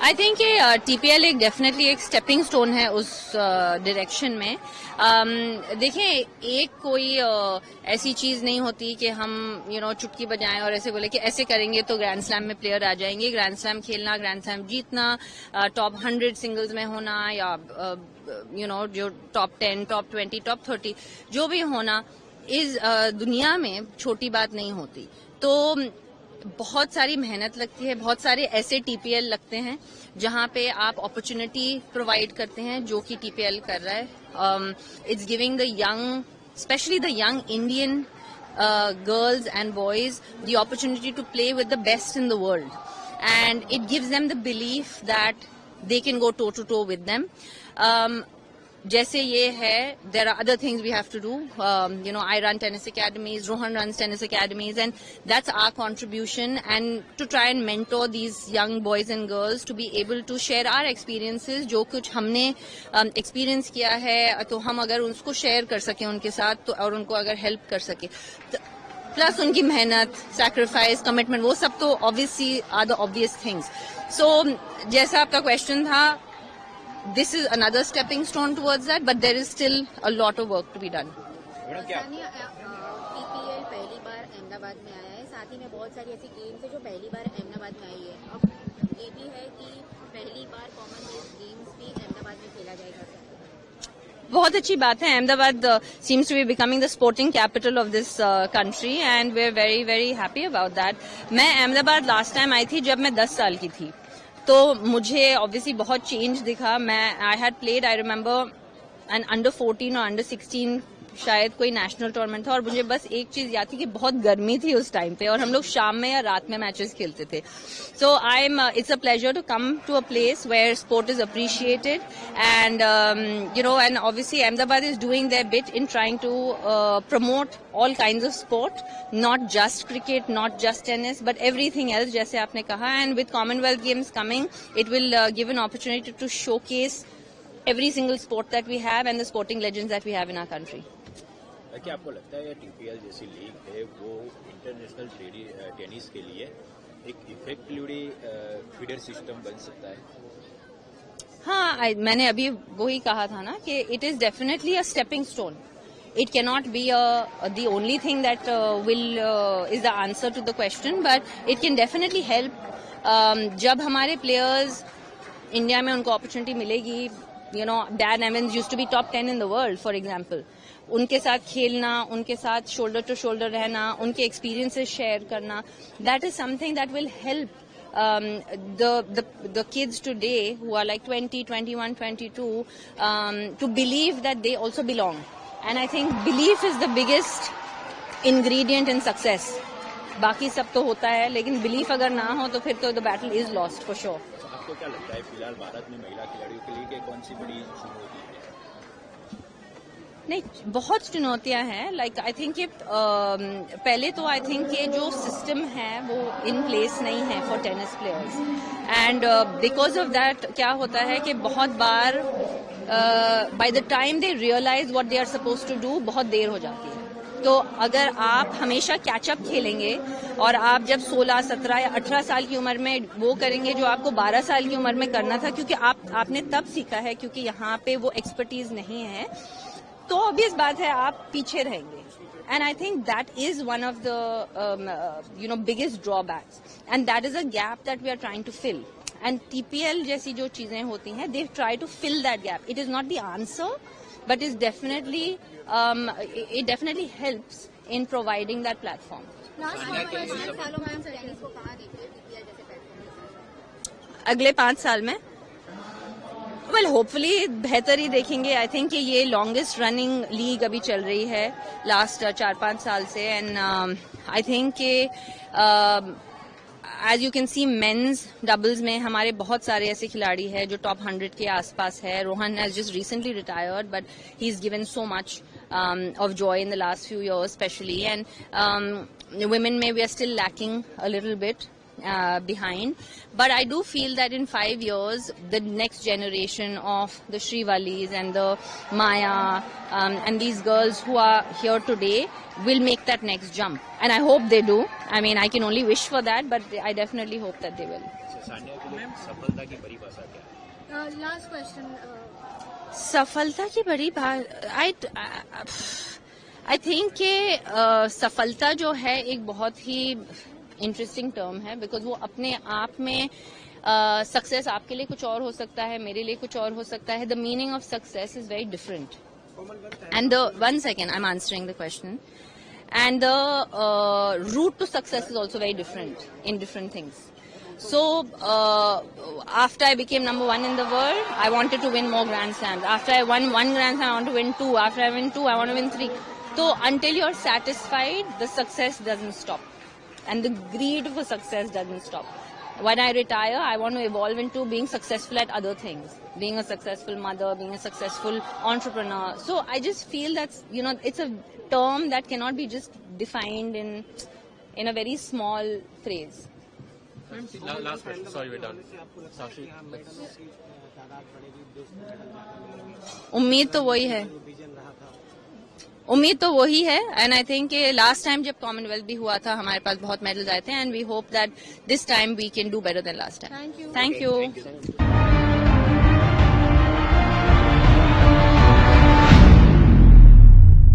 I think TPL एक definitely एक stepping stone है उस डायरेक्शन में। देखें, एक कोई ऐसी चीज नहीं होती कि हम चुटकी बजाएं और ऐसे बोले कि ऐसे करेंगे तो ग्रैंड स्लैम में प्लेयर आ जाएंगे। ग्रैंड स्लैम खेलना, ग्रैंड स्लैम जीतना, टॉप 100 सिंगल्स में होना या जो टॉप 10, टॉप 20, टॉप 30 जो भी होना इस दुनिया में छोटी बात नहीं होती। तो बहुत सारी मेहनत लगती है, बहुत सारे ऐसे टीपीएल लगते हैं जहां पे आप अपॉर्चुनिटी प्रोवाइड करते हैं, जो कि टीपीएल कर रहा है। It's giving the young, specially the young Indian girls and boys the opportunity to play with the best in the world, and it gives them the belief that they can go toe to toe with them. जैसे ये है, there are other things we have to do. I run tennis academies, Rohan runs tennis academies, and that's our contribution, and to try and mentor these young boys and girls to be able to share our experiences, जो कुछ हमने experience किया है, तो हम अगर उसको share कर सकें उनके साथ, तो और उनको अगर help कर सके, प्लस उनकी मेहनत, sacrifice, commitment, वो सब तो obviously are the obvious things. So जैसा आपका question था, this is another stepping stone towards that, but there is still a lot of work to be done. TPL पहली बार अहमदाबाद में आया है, साथ ही में बहुत सारी ऐसी गेम्स है जो पहली बार अहमदाबाद में आई है। अब ये भी है कि पहली बार कॉमनवेल्थ गेम्स भी अहमदाबाद में खेला जाएगा। बहुत अच्छी बात है। Ahmedabad seems to be becoming the sporting capital of this country, and we're very very happy about that. मैं अहमदाबाद लास्ट टाइम आई थी जब मैं 10 साल की थी, तो मुझे ऑब्वियसली बहुत चेंज दिखा। I had played, I remember an under 14 और अंडर 16 शायद कोई नेशनल टूर्नामेंट था, और मुझे बस एक चीज याद थी कि बहुत गर्मी थी उस टाइम पे और हम लोग शाम में या रात में मैचेस खेलते थे। So it's a pleasure to come to a place where sport is appreciated, and and obviously Ahmedabad is doing their bit in trying to promote all kinds of sport, not just cricket, not just tennis, but everything else, जैसे आपने कहा। And with Commonwealth Games coming, it will give an opportunity to showcase every single sport that we have and the sporting legends that we have in our country. क्या आपको लगता है TPL जैसी league है वो इंटरनेशनल टेनिस के लिए एक इफेक्टिवली फीडर सिस्टम बन सकता है? हाँ, मैंने अभी वही कहा था ना कि it is definitely a stepping stone. It cannot be the only thing that is the answer to the question, but it can definitely help. जब हमारे players इंडिया में उनको opportunity मिलेगी, Dan Evans used to be top 10 in the world, for example. उनके साथ खेलना, उनके साथ shoulder to shoulder रहना, उनके experiences share करना, that is something that will help the kids today who are like 20, 21, 22 to believe that they also belong. And I think belief is the biggest ingredient in success. बाकी सब तो होता है, लेकिन belief अगर ना हो तो फिर तो the battle is lost for sure. आपको क्या लगता है फिलहाल भारत में महिला खिलाड़ियों के लिए कौन सी बड़ी चुनौती है? नहीं, बहुत चुनौतियां हैं। लाइक आई थिंक पहले तो आई थिंक ये जो सिस्टम है वो इन प्लेस नहीं है for tennis players, and because of that क्या होता है कि बहुत बार by the time they realize what they are suppose to do बहुत देर हो जाती है। तो अगर आप हमेशा कैचअप खेलेंगे और आप जब 16, 17 या 18 साल की उम्र में वो करेंगे जो आपको 12 साल की उम्र में करना था, क्योंकि आपने तब सीखा है, क्योंकि यहाँ पे वो एक्सपर्टीज नहीं है, तो ऑब्वियस बात है आप पीछे रहेंगे। And I think that is one of the biggest drawbacks, and that is a gap that we are trying to fill. And TPL जैसी जो चीजें होती हैं, they try to fill that gap. It is not the answer, but it definitely helps in providing that platform. अगले 5 साल में well hopefully बेहतर ही देखेंगे। आई थिंक ये लॉन्गेस्ट रनिंग लीग अभी चल रही है लास्ट 4-5 साल से, and I think as you can see men's doubles में हमारे बहुत सारे ऐसे खिलाड़ी हैं जो टॉप 100 के आसपास है। Rohan has just recently retired, but he is given so much of joy in the last few years, especially. And women, we are still lacking a little bit behind. But I do feel that in 5 years, the next generation of the Shrivalis and the Maya and these girls who are here today will make that next jump. And I hope they do. I mean, I can only wish for that, but I definitely hope that they will. Sania के लिए सफलता की परिभाषा क्या है? Last question सफलता की बड़ी बात आई थिंक कि सफलता जो है एक बहुत ही इंटरेस्टिंग टर्म है, बिकॉज वो अपने आप में सक्सेस आपके लिए कुछ और हो सकता है, मेरे लिए कुछ और हो सकता है. The meaning of success is very different. And one second, I am answering the question. And the route to success is also very different in different things. So, after I became number 1 in the world, I wanted to win more Grand Slams. After I won 1 Grand Slam, I want to win 2. After I win 2, I want to win 3. So, until you're satisfied, the success doesn't stop. And the greed for success doesn't stop. When I retire, I want to evolve into being successful at other things. Being a successful mother, being a successful entrepreneur. So, I just feel that's, it's a term that cannot be just defined in a very small phrase. Last question. Sorry, we're done. Sakshi. उम्मीद तो वही है. And I think last time जब Commonwealth भी हुआ था, हमारे पास बहुत मेडल्स आए थे. And we hope that this time we can do better than last time. Thank you.